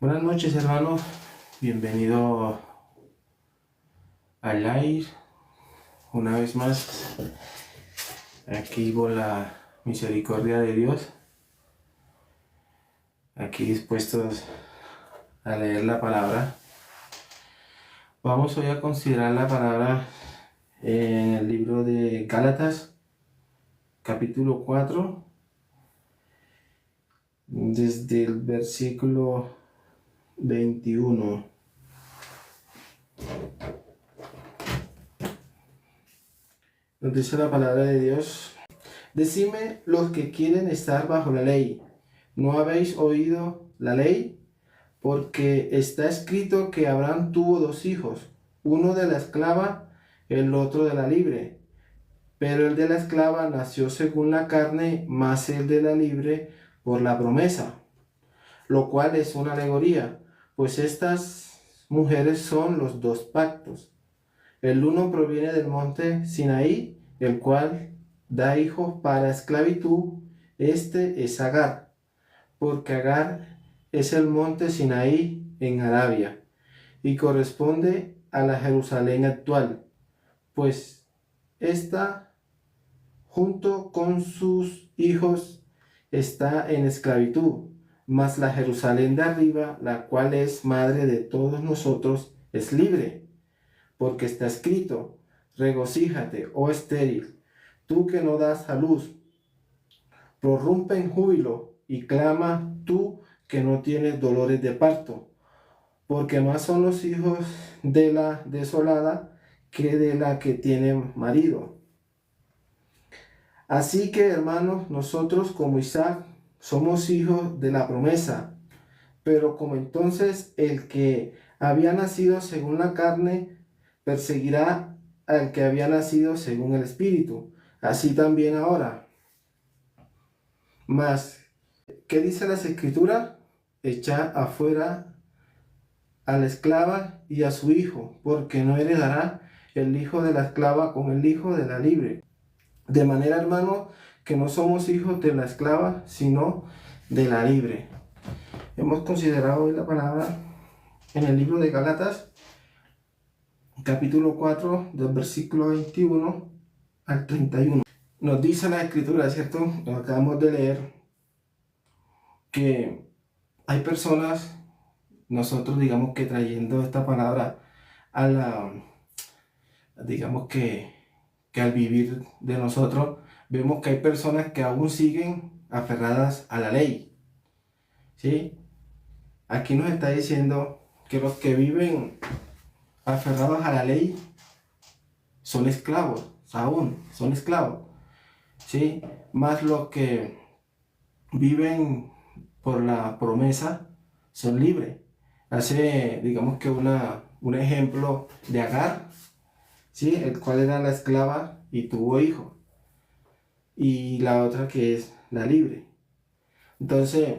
Buenas noches, hermanos. Bienvenido al live. Una vez más, aquí por la misericordia de Dios, aquí dispuestos a leer la palabra. Vamos hoy a considerar la palabra en el libro de Gálatas, capítulo 4, desde el versículo 21. Nos dice la palabra de Dios: Decime los que quieren estar bajo la ley, ¿no habéis oído la ley? Porque está escrito que Abraham tuvo dos hijos, uno de la esclava, el otro de la libre. Pero el de la esclava nació según la carne, más el de la libre por la promesa, lo cual es una alegoría, pues estas mujeres son los dos pactos. El uno proviene del monte Sinaí, el cual da hijos para esclavitud. Este es Agar, porque Agar es el monte Sinaí en Arabia, y corresponde a la Jerusalén actual, pues esta, junto con sus hijos, está en esclavitud, mas la Jerusalén de arriba, la cual es madre de todos nosotros, es libre. Porque está escrito: regocíjate, oh estéril, tú que no das a luz, prorrumpe en júbilo y clama tú que no tienes dolores de parto, porque más son los hijos de la desolada que de la que tiene marido. Así que, hermanos, nosotros como Isaac somos hijos de la promesa, pero como entonces el que había nacido según la carne perseguirá al que había nacido según el Espíritu, así también ahora. Mas, ¿qué dice las Escrituras? Echa afuera a la esclava y a su hijo, porque no heredará el hijo de la esclava con el hijo de la libre. De manera, hermano, que no somos hijos de la esclava, sino de la libre. Hemos considerado hoy la palabra en el libro de Gálatas, capítulo 4, del versículo 21 al 31. Nos dice la Escritura, ¿cierto? Lo acabamos de leer, que hay personas, nosotros digamos que trayendo esta palabra a la, digamos que al vivir de nosotros, vemos que hay personas que aún siguen aferradas a la ley, ¿sí? Aquí nos está diciendo que los que viven aferrados a la ley son esclavos, aún son esclavos, ¿sí? Más los que viven por la promesa son libres. Hace, digamos que un ejemplo de Agar, ¿sí? El cual era la esclava y tuvo hijo, y la otra que es la libre. Entonces,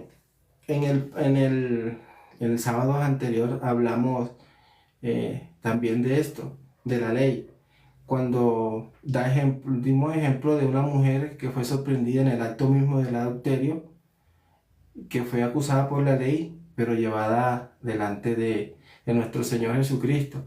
en el sábado anterior hablamos también de esto, de la ley, cuando dimos ejemplo de una mujer que fue sorprendida en el acto mismo del adulterio, que fue acusada por la ley, pero llevada delante de nuestro Señor Jesucristo.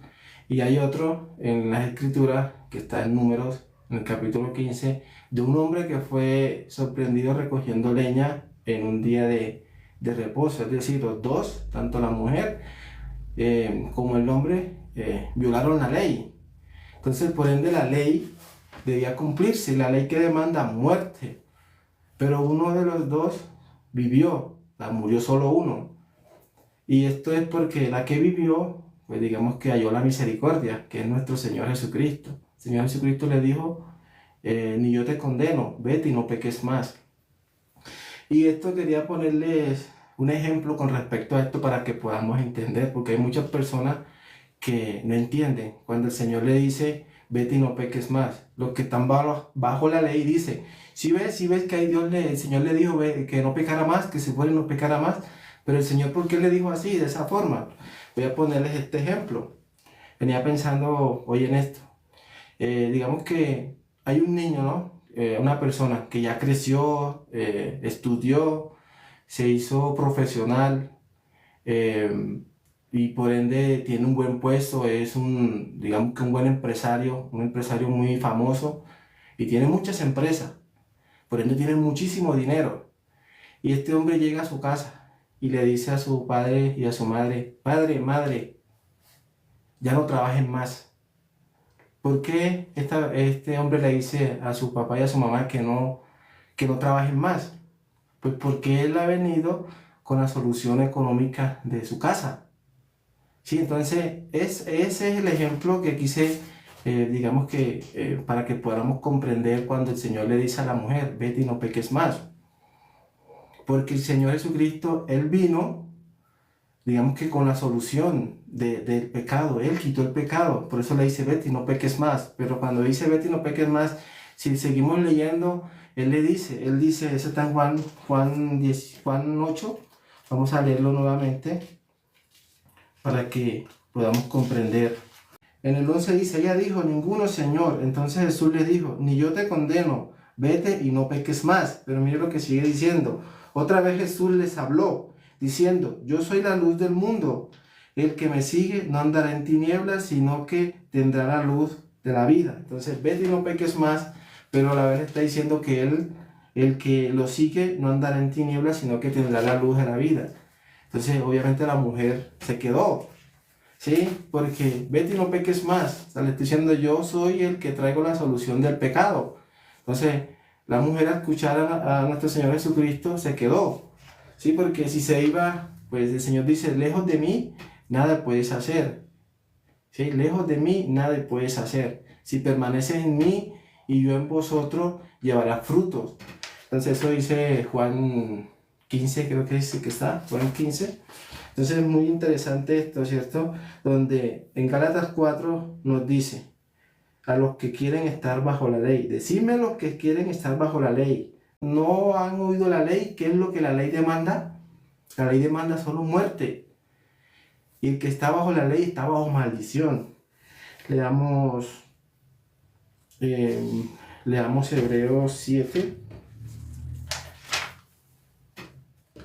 Y hay otro en las Escrituras, que está en Números, en el capítulo 15, de un hombre que fue sorprendido recogiendo leña en un día de reposo. Es decir, los dos, tanto la mujer como el hombre, violaron la ley. Entonces, por ende, la ley debía cumplirse, la ley que demanda muerte. Pero uno de los dos vivió, murió solo uno. Y esto es porque la que vivió, pues digamos que halló la misericordia, que es nuestro Señor Jesucristo. El Señor Jesucristo le dijo: ni yo te condeno, vete y no peques más. Y esto quería ponerles un ejemplo con respecto a esto para que podamos entender, porque hay muchas personas que no entienden cuando el Señor le dice: vete y no peques más. Los que están bajo la ley dicen: si ves que ahí el Señor le dijo que no pecara más, que se fuera y no pecara más, pero el Señor, ¿por qué le dijo así, de esa forma? Voy a ponerles este ejemplo. Venía pensando hoy en esto. Digamos que hay un niño, ¿no? Una persona que ya creció, estudió, se hizo profesional, eh, y por ende tiene un buen puesto, es digamos que un buen empresario, un empresario muy famoso y tiene muchas empresas, por ende tiene muchísimo dinero. Y este hombre llega a su casa y le dice a su padre y a su madre: padre, madre, ya no trabajen más. ¿Por qué este hombre le dice a su papá y a su mamá que no trabajen más? Pues porque él ha venido con la solución económica de su casa. Sí, entonces ese es el ejemplo que quise, digamos que, para que podamos comprender cuando el Señor le dice a la mujer: vete y no peques más. Porque el Señor Jesucristo, Él vino, digamos que con la solución del pecado. Él quitó el pecado, por eso le dice: vete y no peques más. Pero cuando dice vete y no peques más, si seguimos leyendo, Él dice, eso está en Juan 8, vamos a leerlo nuevamente para que podamos comprender. En el 11 dice: ella dijo: ninguno, Señor. Entonces Jesús le dijo: ni yo te condeno, vete y no peques más. Pero mire lo que sigue diciendo. Otra vez Jesús les habló, diciendo: yo soy la luz del mundo. El que me sigue no andará en tinieblas, sino que tendrá la luz de la vida. Entonces, vete y no peques más, pero a la vez está diciendo que el que lo sigue, no andará en tinieblas, sino que tendrá la luz de la vida. Entonces, obviamente la mujer se quedó, ¿sí? Porque vete y no peques más. O sea, le estoy diciendo: yo soy el que traigo la solución del pecado. Entonces, la mujer, al escuchar a nuestro Señor Jesucristo, se quedó, ¿sí? Porque si se iba, pues el Señor dice: lejos de mí, nada puedes hacer, ¿sí? Lejos de mí, nada puedes hacer. Si permaneces en mí y yo en vosotros, llevarás frutos. Entonces, eso dice Juan 15, creo que es el que está, Juan 15. Entonces, es muy interesante esto, ¿cierto? Donde en Gálatas 4 nos dice: a los que quieren estar bajo la ley. Decidme los que quieren estar bajo la ley. ¿No han oído la ley? ¿Qué es lo que la ley demanda? La ley demanda solo muerte. Y el que está bajo la ley está bajo maldición. Leamos, eh, leamos Hebreos 7.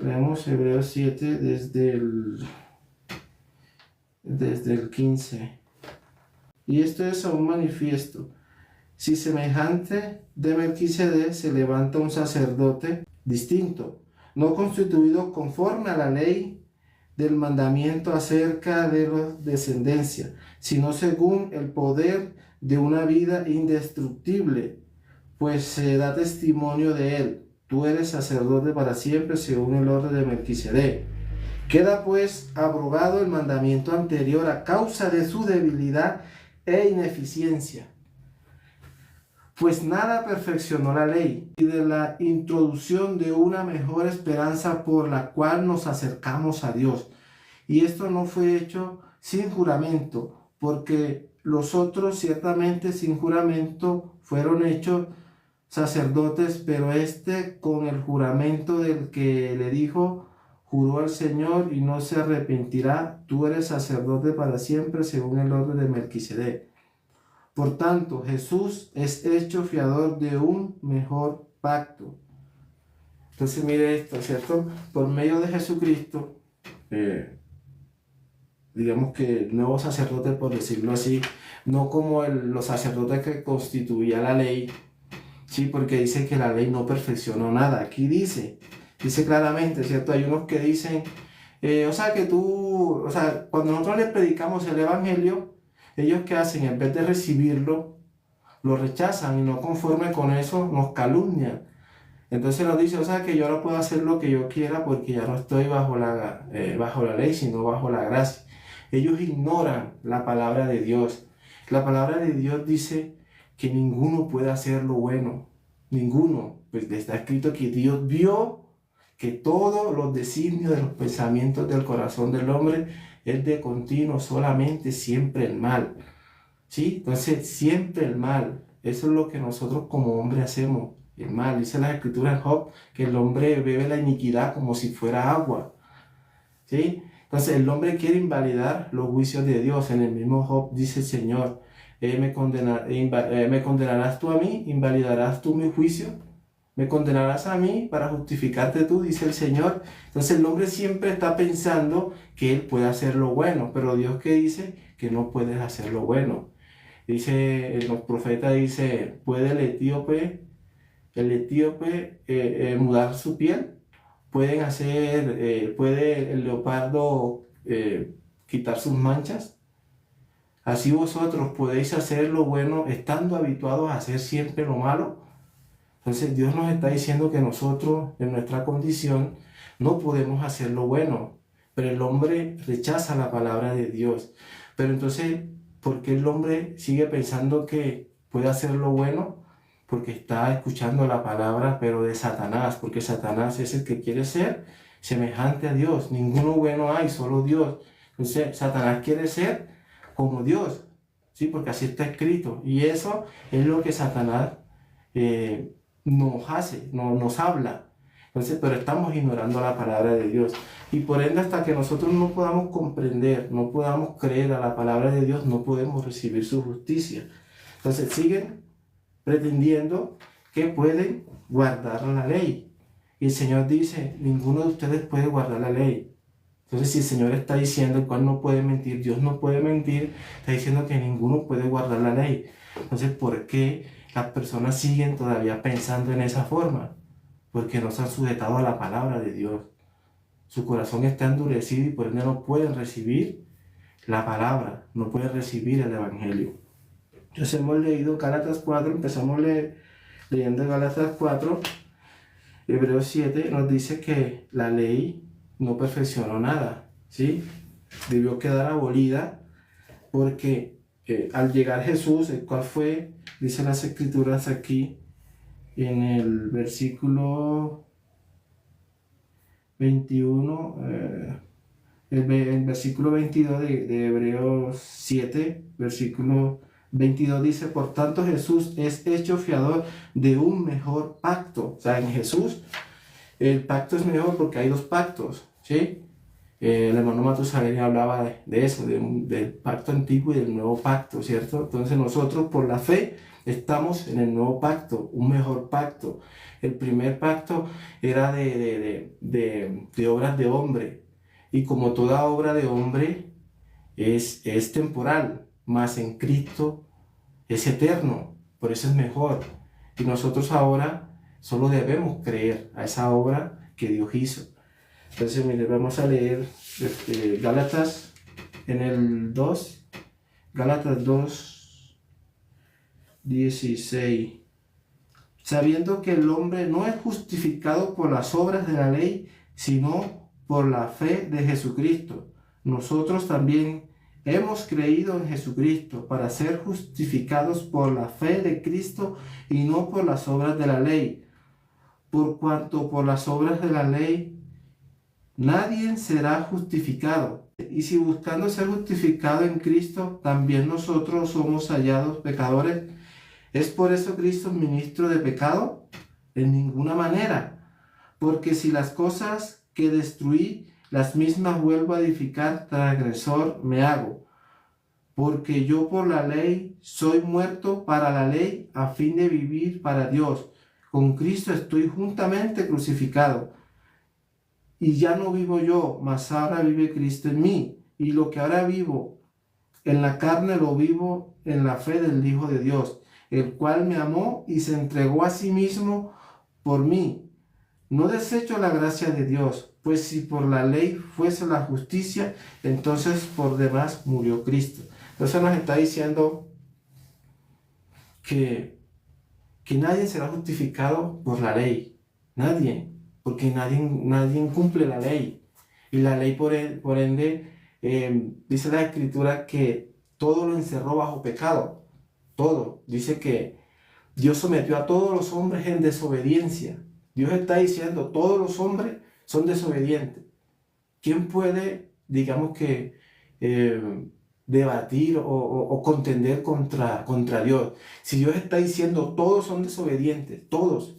Leamos Hebreos 7 desde el 15. Y esto es aún manifiesto: si semejante de Melquisedec se levanta un sacerdote distinto, no constituido conforme a la ley del mandamiento acerca de la descendencia, sino según el poder de una vida indestructible, pues se da testimonio de él: tú eres sacerdote para siempre según el orden de Melquisedec. Queda pues abrogado el mandamiento anterior a causa de su debilidad e ineficiencia, pues nada perfeccionó la ley, y de la introducción de una mejor esperanza por la cual nos acercamos a Dios. Y esto no fue hecho sin juramento, porque los otros ciertamente sin juramento fueron hechos sacerdotes, pero este con el juramento del que le dijo: juró al Señor y no se arrepentirá: tú eres sacerdote para siempre según el orden de Melquisedec. Por tanto, Jesús es hecho fiador de un mejor pacto. Entonces mire esto, ¿cierto? Por medio de Jesucristo, digamos que el nuevo sacerdote, por decirlo así, no como los sacerdotes que constituía la ley, sí, porque dice que la ley no perfeccionó nada. Aquí dice claramente, ¿cierto? Hay unos que dicen, cuando nosotros les predicamos el Evangelio, ellos ¿qué hacen? En vez de recibirlo, lo rechazan, y no conforme con eso nos calumnian. Entonces nos dice, que yo ahora puedo hacer lo que yo quiera porque ya no estoy bajo la ley, sino bajo la gracia. Ellos ignoran la palabra de Dios. La palabra de Dios dice que ninguno puede hacer lo bueno. Ninguno. Pues está escrito que Dios vio que todos los designios de los pensamientos del corazón del hombre es de continuo solamente siempre el mal. ¿Sí? Entonces, siempre el mal. Eso es lo que nosotros como hombres hacemos. El mal. Dice la Escritura en Job que el hombre bebe la iniquidad como si fuera agua. ¿Sí? Entonces, el hombre quiere invalidar los juicios de Dios. En el mismo Job dice el Señor: ¿me condenarás tú a mí? ¿Invalidarás tú mi juicio? ¿Me condenarás a mí para justificarte tú?, dice el Señor. Entonces el hombre siempre está pensando que él puede hacer lo bueno, pero Dios, ¿qué dice? Que no puedes hacer lo bueno. Dice, los profetas dice, ¿puede el etíope mudar su piel? ¿Puede el leopardo quitar sus manchas? Así vosotros podéis hacer lo bueno estando habituados a hacer siempre lo malo. Entonces Dios nos está diciendo que nosotros, en nuestra condición, no podemos hacer lo bueno, pero el hombre rechaza la palabra de Dios. Pero entonces, ¿por qué el hombre sigue pensando que puede hacer lo bueno? Porque está escuchando la palabra, pero de Satanás, porque Satanás es el que quiere ser semejante a Dios. Ninguno bueno hay, solo Dios. Entonces, Satanás quiere ser como Dios, ¿sí? Porque así está escrito. Y eso es lo que Satanás nos hace, nos habla. Entonces, pero estamos ignorando la palabra de Dios. Y por ende, hasta que nosotros no podamos comprender, no podamos creer a la palabra de Dios, no podemos recibir su justicia. Entonces, siguen pretendiendo que pueden guardar la ley. Y el Señor dice, ninguno de ustedes puede guardar la ley. Entonces, si el Señor está diciendo, el cual no puede mentir, Dios no puede mentir, está diciendo que ninguno puede guardar la ley. Entonces, ¿por qué las personas siguen todavía pensando en esa forma? Porque no se han sujetado a la palabra de Dios. Su corazón está endurecido y por ende no pueden recibir la palabra, no pueden recibir el Evangelio. Entonces hemos leído Gálatas 4, empezamos leyendo Gálatas 4, Hebreos 7 nos dice que la ley no perfeccionó nada, ¿sí? Debió quedar abolida porque al llegar Jesús, el cual fue, dice las Escrituras aquí, en el versículo 21, el versículo 22 de Hebreos 7, versículo 22 dice, por tanto Jesús es hecho fiador de un mejor pacto. O sea, en Jesús el pacto es mejor porque hay dos pactos, ¿sí? El hermano Matusalén hablaba de eso, del pacto antiguo y del nuevo pacto, ¿cierto? Entonces nosotros por la fe estamos en el nuevo pacto, un mejor pacto. El primer pacto era de obras de hombre, y como toda obra de hombre es temporal, mas en Cristo es eterno, por eso es mejor. Y nosotros ahora solo debemos creer a esa obra que Dios hizo. Entonces, mire, vamos a leer Gálatas en el 2, Gálatas 2, 16. Sabiendo que el hombre no es justificado por las obras de la ley, sino por la fe de Jesucristo. Nosotros también hemos creído en Jesucristo para ser justificados por la fe de Cristo y no por las obras de la ley. Por cuanto por las obras de la ley nadie será justificado. Y si buscando ser justificado en Cristo, también nosotros somos hallados pecadores, ¿es por eso Cristo ministro de pecado? En ninguna manera. Porque si las cosas que destruí, las mismas vuelvo a edificar, transgresor me hago. Porque yo por la ley soy muerto para la ley a fin de vivir para Dios. Con Cristo estoy juntamente crucificado. Y ya no vivo yo, mas ahora vive Cristo en mí. Y lo que ahora vivo en la carne lo vivo en la fe del Hijo de Dios, el cual me amó y se entregó a sí mismo por mí. No desecho la gracia de Dios, pues si por la ley fuese la justicia, entonces por demás murió Cristo. Entonces nos está diciendo que nadie será justificado por la ley. Nadie, porque nadie cumple la ley. Y la ley por ende, dice la Escritura que todo lo encerró bajo pecado. Todo. Dice que Dios sometió a todos los hombres en desobediencia. Dios está diciendo, todos los hombres son desobedientes. ¿Quién puede, digamos que, debatir o contender contra Dios? Si Dios está diciendo, todos son desobedientes, todos.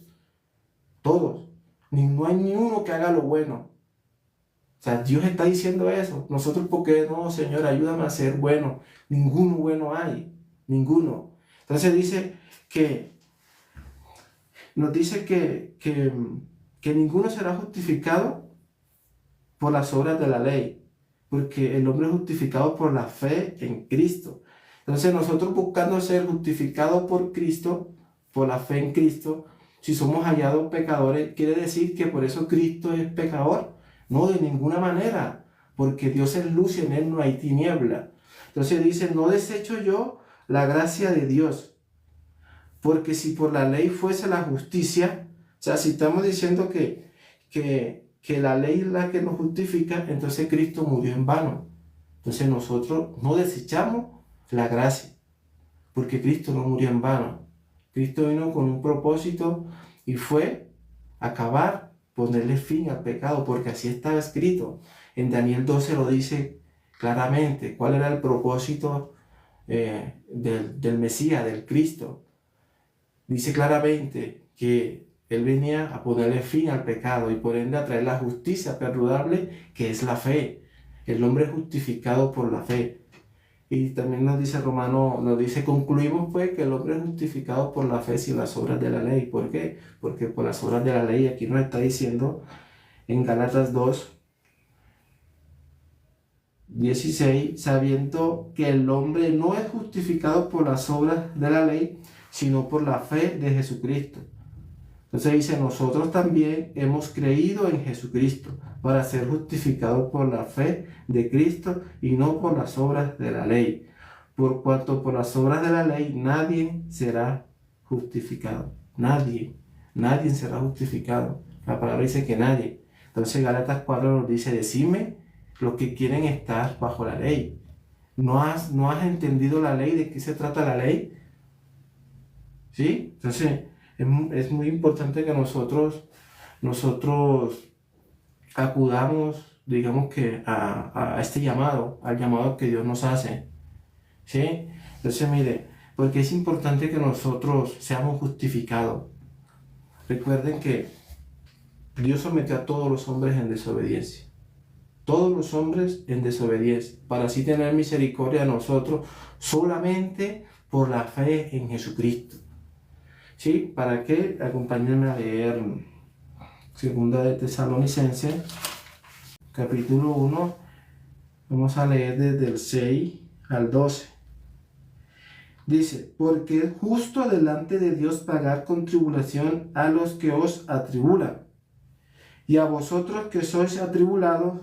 No hay ni uno que haga lo bueno. O sea, Dios está diciendo eso. Nosotros, ¿por qué no, Señor? Ayúdame a ser bueno. Ninguno bueno hay. Ninguno. Entonces dice que nos dice que ninguno será justificado por las obras de la ley, porque el hombre es justificado por la fe en Cristo. Entonces nosotros buscando ser justificados por Cristo, por la fe en Cristo, si somos hallados pecadores, ¿quiere decir que por eso Cristo es pecador? No, de ninguna manera, porque Dios es luz y en Él no hay tiniebla. Entonces dice, no desecho yo la gracia de Dios, porque si por la ley fuese la justicia, o sea, si estamos diciendo que la ley es la que nos justifica, entonces Cristo murió en vano. Entonces nosotros no desechamos la gracia, porque Cristo no murió en vano. Cristo vino con un propósito y fue acabar, ponerle fin al pecado, porque así estaba escrito. En Daniel 12 lo dice claramente, cuál era el propósito del Mesías, del Cristo. Dice claramente que Él venía a ponerle fin al pecado y por ende a traer la justicia perdurable, que es la fe. El hombre es justificado por la fe. Y también nos dice Romano, nos dice, concluimos pues que el hombre es justificado por la fe sin las obras de la ley. ¿Por qué? Porque por las obras de la ley, aquí nos está diciendo en Gálatas 2:16, sabiendo que el hombre no es justificado por las obras de la ley, sino por la fe de Jesucristo. Entonces dice, nosotros también hemos creído en Jesucristo para ser justificados por la fe de Cristo y no por las obras de la ley. Por cuanto por las obras de la ley nadie será justificado. Nadie será justificado. La palabra dice que nadie. Entonces Gálatas 4 nos dice, decime los que quieren estar bajo la ley. ¿No has entendido la ley? ¿De qué se trata la ley? ¿Sí? Entonces es muy importante que nosotros acudamos, digamos que a este llamado, al llamado que Dios nos hace. ¿Sí? Entonces mire, porque es importante que nosotros seamos justificados. Recuerden que Dios sometió a todos los hombres en desobediencia. Todos los hombres en desobediencia, para así tener misericordia a nosotros solamente por la fe en Jesucristo. ¿Sí? ¿Para qué? Acompáñenme a leer Segunda de Tesalonicenses, capítulo 1. Vamos a leer desde el 6 al 12. Dice, porque es justo delante de Dios pagar con tribulación a los que os atribulan, y a vosotros que sois atribulados,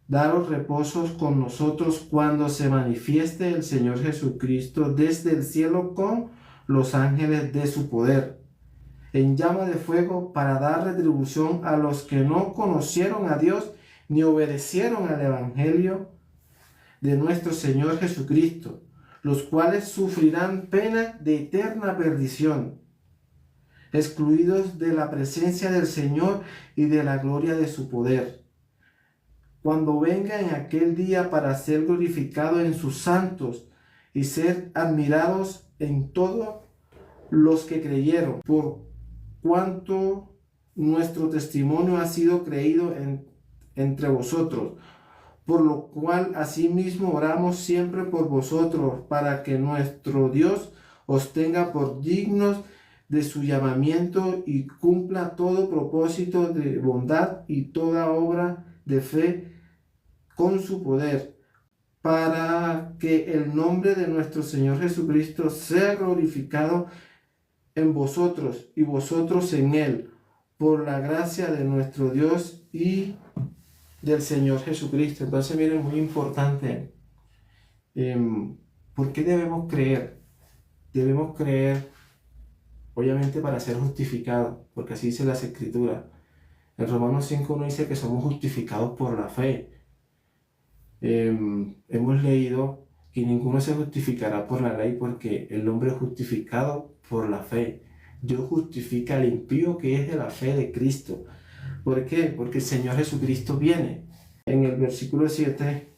daros reposos con nosotros cuando se manifieste el Señor Jesucristo desde el cielo con los ángeles de su poder, en llama de fuego, para dar retribución a los que no conocieron a Dios ni obedecieron al Evangelio de nuestro Señor Jesucristo, los cuales sufrirán pena de eterna perdición, excluidos de la presencia del Señor y de la gloria de su poder, cuando venga en aquel día para ser glorificado en sus santos y ser admirados en todos los que creyeron, por cuanto nuestro testimonio ha sido creído entre vosotros, por lo cual asimismo oramos siempre por vosotros, para que nuestro Dios os tenga por dignos de su llamamiento y cumpla todo propósito de bondad y toda obra de fe con su poder, para que el nombre de nuestro Señor Jesucristo sea glorificado en vosotros y vosotros en Él, por la gracia de nuestro Dios y del Señor Jesucristo. Entonces, miren, muy importante, ¿por qué debemos creer? Debemos creer, obviamente, para ser justificados, porque así dice las Escrituras. En Romanos 5:1 dice que somos justificados por la fe. Hemos leído que ninguno se justificará por la ley, porque el hombre es justificado por la fe. Dios justifica al impío que es de la fe de Cristo. ¿Por qué? Porque el Señor Jesucristo viene. En el versículo 7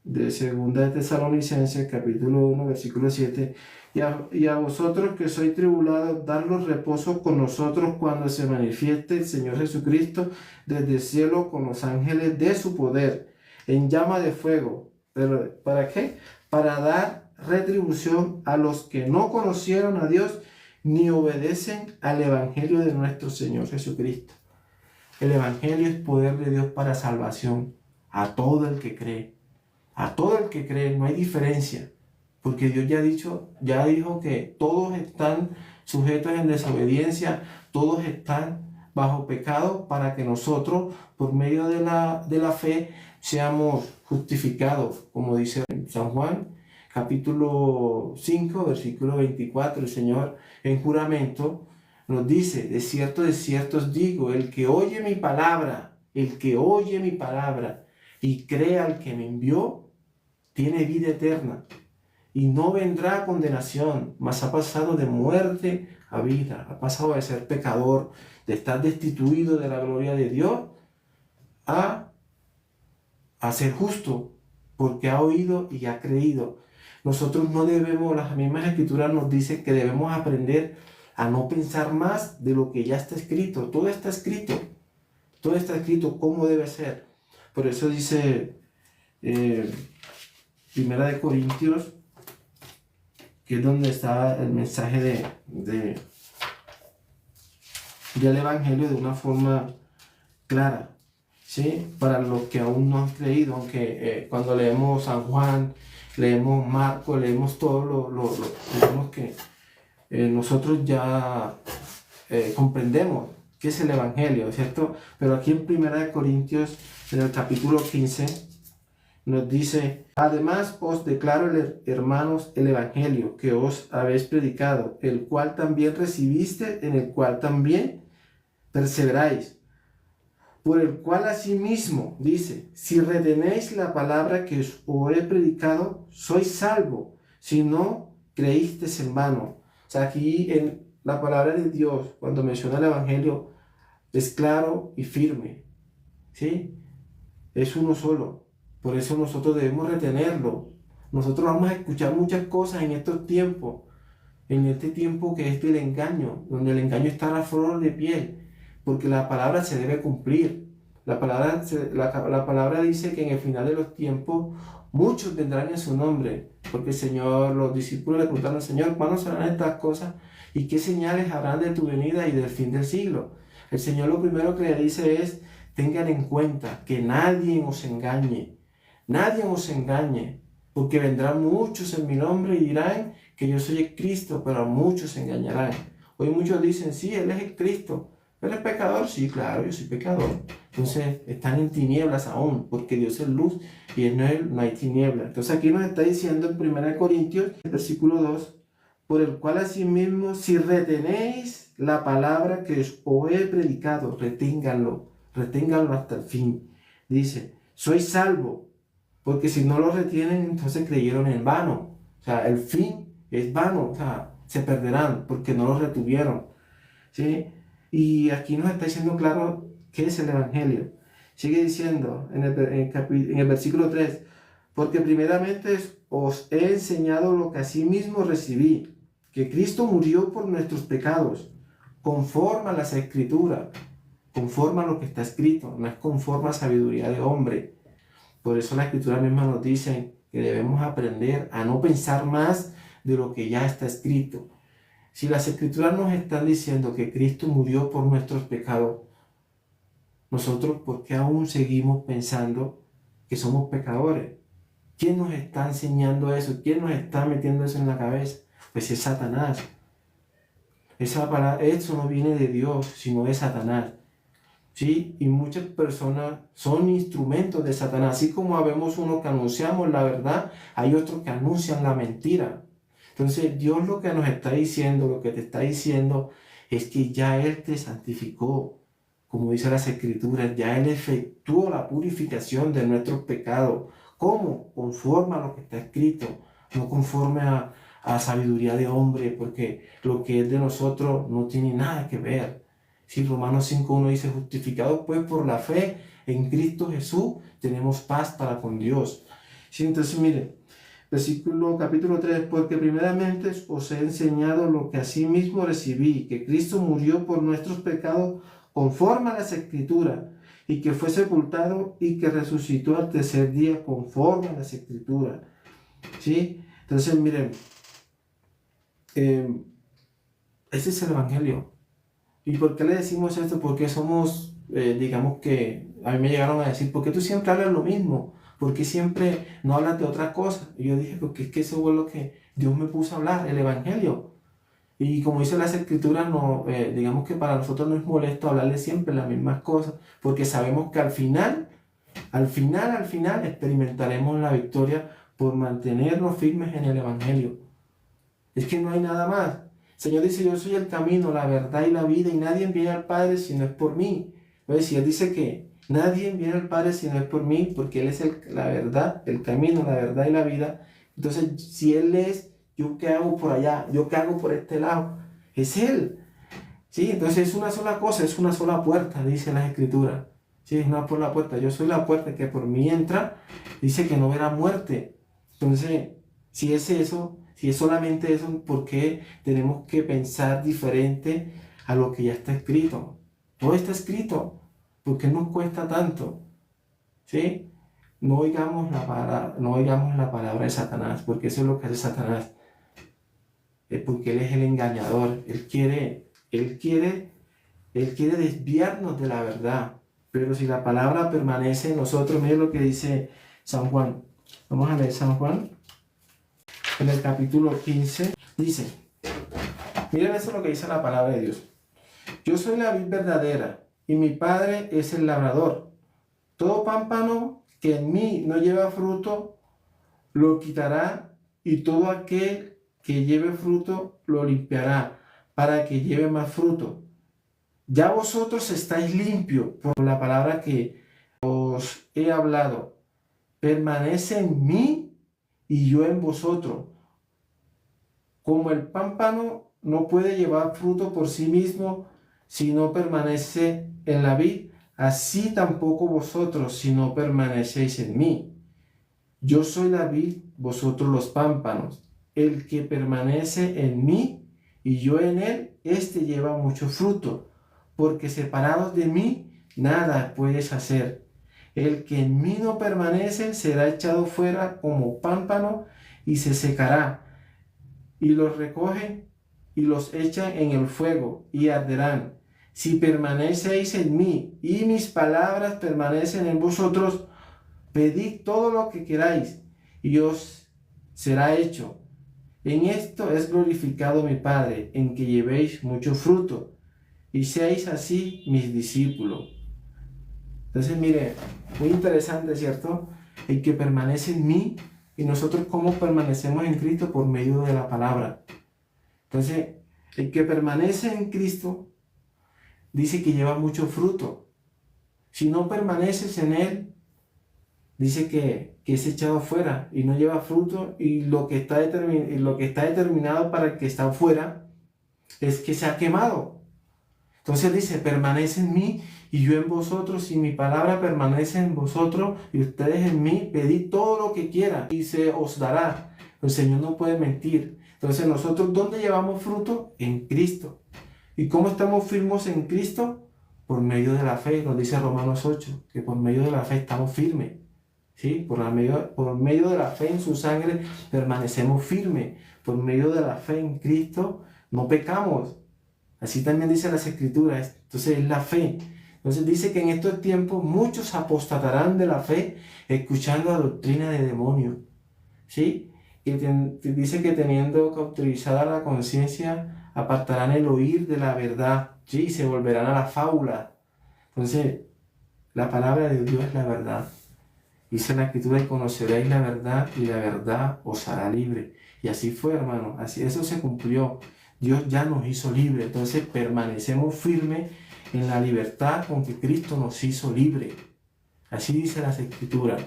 de Segunda de Tesalonicenses, capítulo 1, versículo 7, y a vosotros que sois tribulados, daros reposo con nosotros cuando se manifieste el Señor Jesucristo desde el cielo con los ángeles de su poder, en llama de fuego. ¿Pero para qué? Para dar retribución a los que no conocieron a Dios ni obedecen al Evangelio de nuestro Señor Jesucristo. El Evangelio es poder de Dios para salvación a todo el que cree. A todo el que cree, no hay diferencia. Porque Dios ya dijo que todos están sujetos en desobediencia, todos están bajo pecado para que nosotros, por medio de la fe, seamos justificados, como dice San Juan, capítulo 5, versículo 24, el Señor en juramento nos dice, de cierto os digo, el que oye mi palabra y crea al que me envió, tiene vida eterna y no vendrá a condenación, mas ha pasado de muerte a vida, ha pasado de ser pecador, de estar destituido de la gloria de Dios, a ser justo, porque ha oído y ha creído. Nosotros no debemos, las mismas escrituras nos dicen que debemos aprender a no pensar más de lo que ya está escrito. Todo está escrito cómo debe ser. Por eso dice Primera de Corintios, que es donde está el mensaje del Evangelio de una forma clara, ¿sí? Para los que aún no han creído, aunque cuando leemos San Juan, leemos Marcos, leemos todo, vemos que nosotros ya comprendemos qué es el Evangelio, ¿cierto? Pero aquí en 1 Corintios, en el capítulo 15, nos dice, además os declaro, hermanos, el Evangelio que os habéis predicado, el cual también recibiste, en el cual también perseveráis, por el cual asimismo, dice, si retenéis la palabra que os he predicado, sois salvo, si no creísteis en vano. O sea, aquí en la palabra de Dios, cuando menciona el Evangelio, es claro y firme, ¿sí? Es uno solo. Por eso nosotros debemos retenerlo. Nosotros vamos a escuchar muchas cosas en estos tiempos, en este tiempo que es del engaño, donde el engaño está a la flor de piel, porque la palabra se debe cumplir. La palabra dice que en el final de los tiempos muchos vendrán en su nombre, porque el Señor, los discípulos le preguntaron al Señor, ¿cuándo serán estas cosas? ¿Y qué señales habrán de tu venida y del fin del siglo? El Señor lo primero que le dice es, tengan en cuenta que nadie os engañe, porque vendrán muchos en mi nombre y dirán que yo soy el Cristo, pero muchos se engañarán. Hoy muchos dicen, sí, Él es el Cristo. ¿Él es pecador? Sí, claro, yo soy pecador. Entonces están en tinieblas aún, porque Dios es luz y en Él no hay tinieblas. Entonces aquí nos está diciendo en 1 Corintios, versículo 2, por el cual asimismo, si retenéis la palabra que os he predicado, reténganlo hasta el fin. Dice, sois salvo, porque si no lo retienen, entonces creyeron en vano. O sea, el fin es vano, o sea, se perderán porque no lo retuvieron, ¿sí? Y aquí nos está diciendo claro qué es el Evangelio. Sigue diciendo en el versículo 3, porque primeramente os he enseñado lo que asimismo recibí, que Cristo murió por nuestros pecados, conforme a las Escrituras, conforme a lo que está escrito, no es conforme a sabiduría de hombre. Por eso la Escritura misma nos dice que debemos aprender a no pensar más de lo que ya está escrito. Si las Escrituras nos están diciendo que Cristo murió por nuestros pecados, nosotros, ¿por qué aún seguimos pensando que somos pecadores? ¿Quién nos está enseñando eso? ¿Quién nos está metiendo eso en la cabeza? Pues es Satanás. Eso no viene de Dios, sino de Satanás. ¿Sí? Y muchas personas son instrumentos de Satanás. Así como habemos unos que anunciamos la verdad, hay otros que anuncian la mentira. Entonces Dios lo que nos está diciendo, lo que te está diciendo, es que ya Él te santificó, como dice las Escrituras, ya Él efectuó la purificación de nuestros pecados. ¿Cómo? Conforme a lo que está escrito, no conforme a sabiduría de hombre, porque lo que es de nosotros no tiene nada que ver. Si Romanos 5.1 dice, justificados pues por la fe en Cristo Jesús, tenemos paz para con Dios. Sí, entonces mire, capítulo 3, porque primeramente os he enseñado lo que asimismo recibí, que Cristo murió por nuestros pecados conforme a las Escrituras, y que fue sepultado y que resucitó al tercer día conforme a las Escrituras. ¿Sí? Entonces miren, Ese es el Evangelio. ¿Y por qué le decimos esto? Porque somos, digamos que, a mí me llegaron a decir, ¿por qué tú siempre hablas lo mismo? ¿Por qué siempre no hablas de otra cosa? Y yo dije, porque es que eso fue lo que Dios me puso a hablar, el Evangelio. Y como dice las Escrituras, no, digamos que para nosotros no es molesto hablarle siempre las mismas cosas, porque sabemos que al final experimentaremos la victoria por mantenernos firmes en el Evangelio. Es que no hay nada más. El Señor dice, yo soy el camino, la verdad y la vida, y nadie viene al Padre si no es por mí. Entonces, si Él dice que nadie viene al Padre si no es por mí, porque Él es la verdad, el camino, la verdad y la vida, entonces si Él es, ¿yo qué hago por allá? ¿Yo qué hago por este lado? Es Él. ¿Sí? Entonces es una sola cosa, es una sola puerta, dice la Escritura. Sí, es una sola puerta. Yo soy la puerta que por mí entra, dice que no verá muerte. Entonces, si es eso, si es solamente eso, ¿por qué tenemos que pensar diferente a lo que ya está escrito? Todo está escrito. ¿Por qué nos cuesta tanto? ¿Sí? No oigamos la palabra de Satanás, porque eso es lo que hace Satanás. Es porque él es el engañador. Él quiere desviarnos de la verdad. Pero si la palabra permanece en nosotros, miren lo que dice San Juan. Vamos a leer San Juan en el capítulo 15. Dice, miren eso es lo que dice la palabra de Dios. Yo soy la vid verdadera y mi Padre es el labrador. Todo pámpano que en mí no lleva fruto, lo quitará, y todo aquel que lleve fruto, lo limpiará, para que lleve más fruto. Ya vosotros estáis limpios por la palabra que os he hablado. Permanece en mí y yo en vosotros. Como el pámpano no puede llevar fruto por sí mismo si no permanece en la vid, así tampoco vosotros si no permanecéis en mí. Yo soy la vid, vosotros los pámpanos. El que permanece en mí y yo en él, éste lleva mucho fruto, porque separados de mí nada puedes hacer. El que en mí no permanece será echado fuera como pámpano y se secará, y los recogen y los echan en el fuego y arderán. Si permanecéis en mí y mis palabras permanecen en vosotros, pedid todo lo que queráis y os será hecho. En esto es glorificado mi Padre, en que llevéis mucho fruto y seáis así mis discípulos. Entonces, mire, muy interesante, ¿cierto? El que permanece en mí, y nosotros cómo permanecemos en Cristo por medio de la palabra. Entonces, el que permanece en Cristo dice que lleva mucho fruto. Si no permaneces en Él, dice que es echado fuera y no lleva fruto, y lo que está determinado para el que está fuera es que se ha quemado. Entonces dice, permanece en mí y yo en vosotros, y mi palabra permanece en vosotros y ustedes en mí, pedid todo lo que quieran y se os dará. El Señor no puede mentir. Entonces nosotros, ¿dónde llevamos fruto? En Cristo. ¿Y cómo estamos firmes en Cristo? Por medio de la fe. Nos dice Romanos 8, que por medio de la fe estamos firmes. ¿Sí? Por medio de la fe en su sangre permanecemos firmes. Por medio de la fe en Cristo no pecamos. Así también dice las Escrituras. Entonces es la fe. Entonces dice que en estos tiempos muchos apostatarán de la fe escuchando la doctrina de demonios. ¿Sí? Y dice que teniendo cauterizada la conciencia apartarán el oír de la verdad. ¿Sí? Y se volverán a la fábula. Entonces la palabra de Dios es la verdad. Dice la Escritura, y conoceréis la verdad y la verdad os hará libre. Y así fue, hermano. Así eso se cumplió. Dios ya nos hizo libre. Entonces permanecemos firmes en la libertad con que Cristo nos hizo libre. Así dice las Escrituras.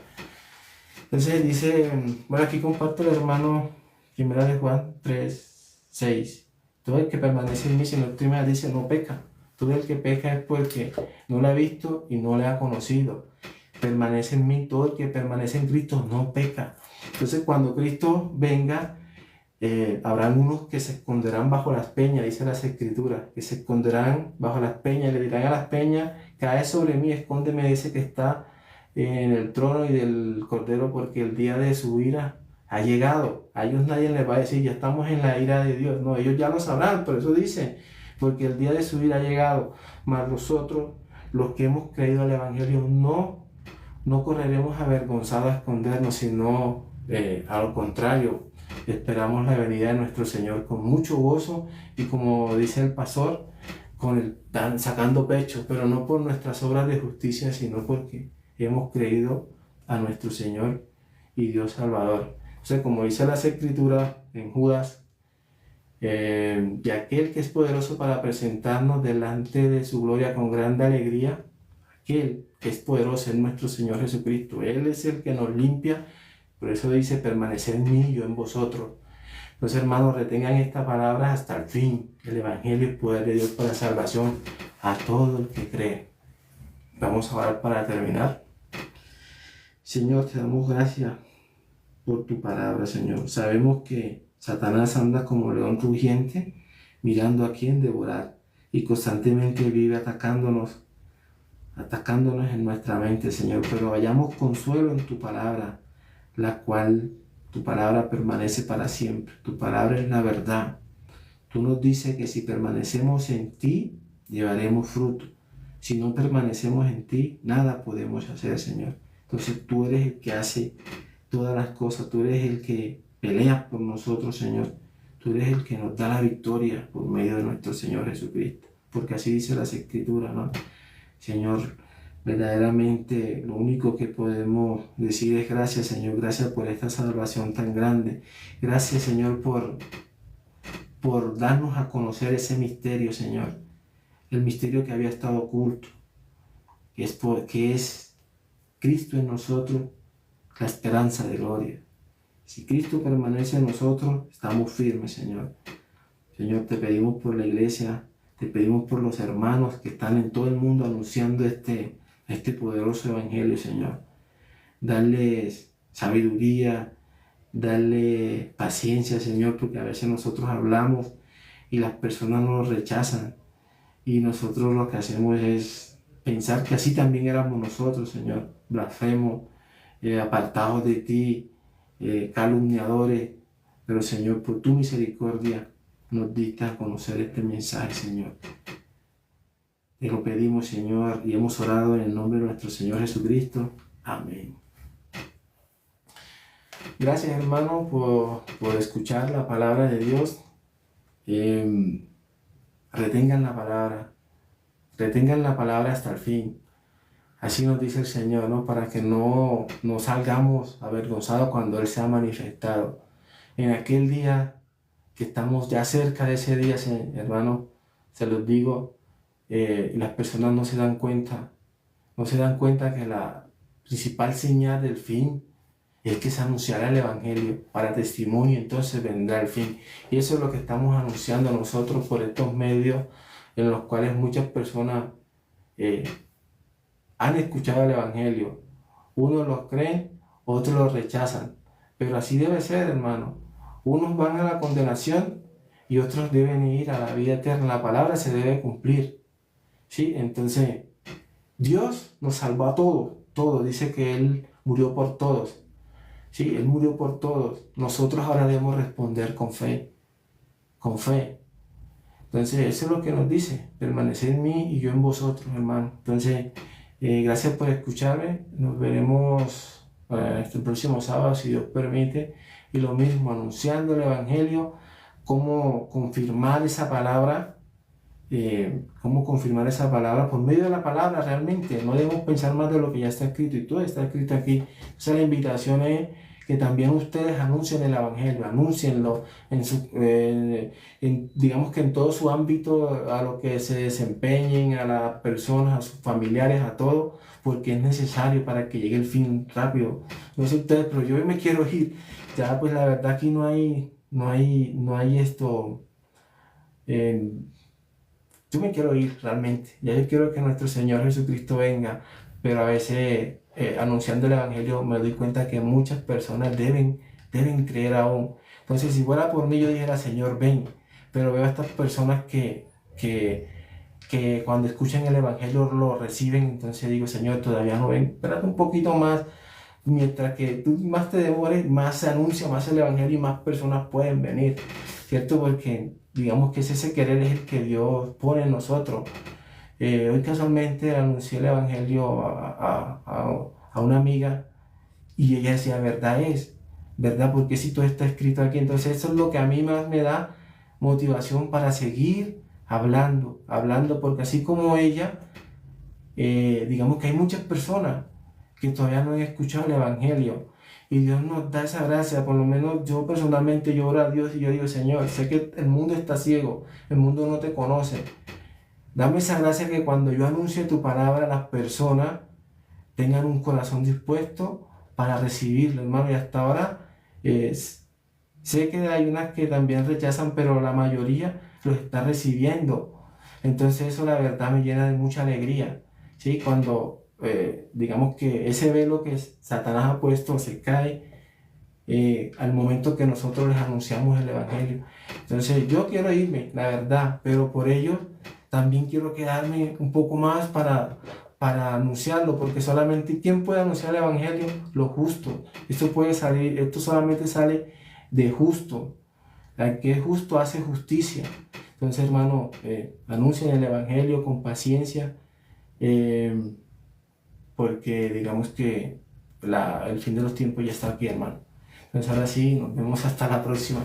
Entonces dice, bueno, aquí comparto el hermano, primera de Juan 3, 6. Todo el que permanece en mí, si no estoy mal, dice, no peca. Todo el que peca es porque no lo ha visto y no le ha conocido. Permanece en mí, todo el que permanece en Cristo no peca. Entonces cuando Cristo venga, habrán unos que se esconderán bajo las peñas, dice las Escrituras, que se esconderán bajo las peñas y le dirán a las peñas, cae sobre mí, escóndeme de ese que está en el trono y del Cordero, porque el día de su ira ha llegado. A ellos nadie les va a decir, ya estamos en la ira de Dios. No, ellos ya lo sabrán, por eso dice, porque el día de su ira ha llegado. Mas nosotros, los que hemos creído al Evangelio, no correremos avergonzados a escondernos, sino a lo contrario, esperamos la venida de nuestro Señor con mucho gozo y, como dice el pastor, sacando pecho, pero no por nuestras obras de justicia, sino porque hemos creído a nuestro Señor y Dios Salvador. O sea, como dice las Escrituras en Judas, y aquel que es poderoso para presentarnos delante de su gloria con grande alegría, aquel que es poderoso es nuestro Señor Jesucristo. Él es el que nos limpia. Por eso dice, permanecer en mí y yo en vosotros. Entonces, hermanos, retengan esta palabra hasta el fin. El Evangelio es poder de Dios para salvación a todo el que cree. Vamos a orar para terminar. Señor, te damos gracias por tu palabra, Señor. Sabemos que Satanás anda como león rugiente, mirando a quién devorar, y constantemente vive atacándonos en nuestra mente, Señor. Pero hallamos consuelo en tu palabra, la cual tu palabra permanece para siempre. Tu palabra es la verdad. Tú nos dices que si permanecemos en ti, llevaremos fruto. Si no permanecemos en ti, nada podemos hacer, Señor. Entonces tú eres el que hace todas las cosas. Tú eres el que pelea por nosotros, Señor. Tú eres el que nos da la victoria por medio de nuestro Señor Jesucristo. Porque así dice las Escrituras, ¿no? Señor, verdaderamente lo único que podemos decir es gracias, Señor. Gracias por esta salvación tan grande. Gracias, Señor, por darnos a conocer ese misterio, Señor. El misterio que había estado oculto, que es Cristo en nosotros, la esperanza de gloria. Si Cristo permanece en nosotros, estamos firmes, Señor. Señor, te pedimos por la iglesia, te pedimos por los hermanos que están en todo el mundo anunciando este poderoso evangelio, Señor. Darles sabiduría, darle paciencia, Señor, porque a veces nosotros hablamos y las personas nos rechazan, y nosotros lo que hacemos es pensar que así también éramos nosotros, Señor, blasfemos, apartados de ti, calumniadores. Pero, Señor, por tu misericordia nos diste a conocer este mensaje, Señor. Te lo pedimos, Señor, y hemos orado en el nombre de nuestro Señor Jesucristo. Amén. Gracias, hermano, por escuchar la palabra de Dios. Retengan la palabra hasta el fin. Así nos dice el Señor, ¿no? Para que no salgamos avergonzados cuando Él se ha manifestado. En aquel día, que estamos ya cerca de ese día, hermano, se los digo, las personas no se dan cuenta que la principal señal del fin es que se anunciará el Evangelio para testimonio, entonces vendrá el fin. Y eso es lo que estamos anunciando nosotros por estos medios en los cuales muchas personas han escuchado el Evangelio. Unos los creen, otros los rechazan. Pero así debe ser, hermano. Unos van a la condenación y otros deben ir a la vida eterna. La palabra se debe cumplir. ¿Sí? Entonces, Dios nos salvó a todos. Dice que Él murió por todos. Sí, Él murió por todos. Nosotros ahora debemos responder con fe. Con fe. Entonces, eso es lo que nos dice. Permanecer en mí y yo en vosotros, hermano. Entonces, gracias por escucharme. Nos veremos el próximo sábado, si Dios permite. Y lo mismo, anunciando el Evangelio, cómo confirmar esa palabra. Por medio de la palabra realmente. No debemos pensar más de lo que ya está escrito, y todo está escrito aquí. O sea, la invitación es que también ustedes anuncien el Evangelio, anúncienlo digamos que en todo su ámbito, a lo que se desempeñen, a las personas, a sus familiares, a todo, porque es necesario para que llegue el fin rápido. No sé ustedes, pero yo me quiero ir. Ya, pues la verdad aquí no hay esto. Yo me quiero ir realmente. Ya yo quiero que nuestro Señor Jesucristo venga, pero a veces anunciando el Evangelio me doy cuenta que muchas personas deben creer aún. Entonces, si fuera por mí, yo dijera, Señor, ven. Pero veo a estas personas que cuando escuchan el Evangelio lo reciben. Entonces digo, Señor, todavía no ven. Espérate un poquito más, mientras que tú más te demores, más se anuncia, más el Evangelio y más personas pueden venir, ¿cierto? Porque digamos que ese querer es el que Dios pone en nosotros. Hoy casualmente anuncié el Evangelio a una amiga y ella decía, verdad es, ¿verdad? Porque si todo está escrito aquí, entonces eso es lo que a mí más me da motivación para seguir hablando, porque así como ella, digamos que hay muchas personas que todavía no han escuchado el Evangelio y Dios nos da esa gracia. Por lo menos yo personalmente yo oro a Dios y yo digo, Señor, sé que el mundo está ciego, el mundo no te conoce, dame esa gracia que cuando yo anuncie tu palabra las personas tengan un corazón dispuesto para recibirlo, hermano. Y hasta ahora sé que hay unas que también rechazan, pero la mayoría lo está recibiendo. Entonces eso la verdad me llena de mucha alegría, ¿sí? Cuando digamos que ese velo que Satanás ha puesto se cae al momento que nosotros les anunciamos el Evangelio. Entonces yo quiero irme, la verdad, pero por ello también quiero quedarme un poco más para anunciarlo, porque solamente ¿quién puede anunciar el Evangelio? Lo justo. Esto solamente sale de justo. El que es justo hace justicia. Entonces, hermano, anuncien el Evangelio con paciencia, eh, porque digamos que el fin de los tiempos ya está aquí, hermano. Entonces, ahora sí, nos vemos hasta la próxima.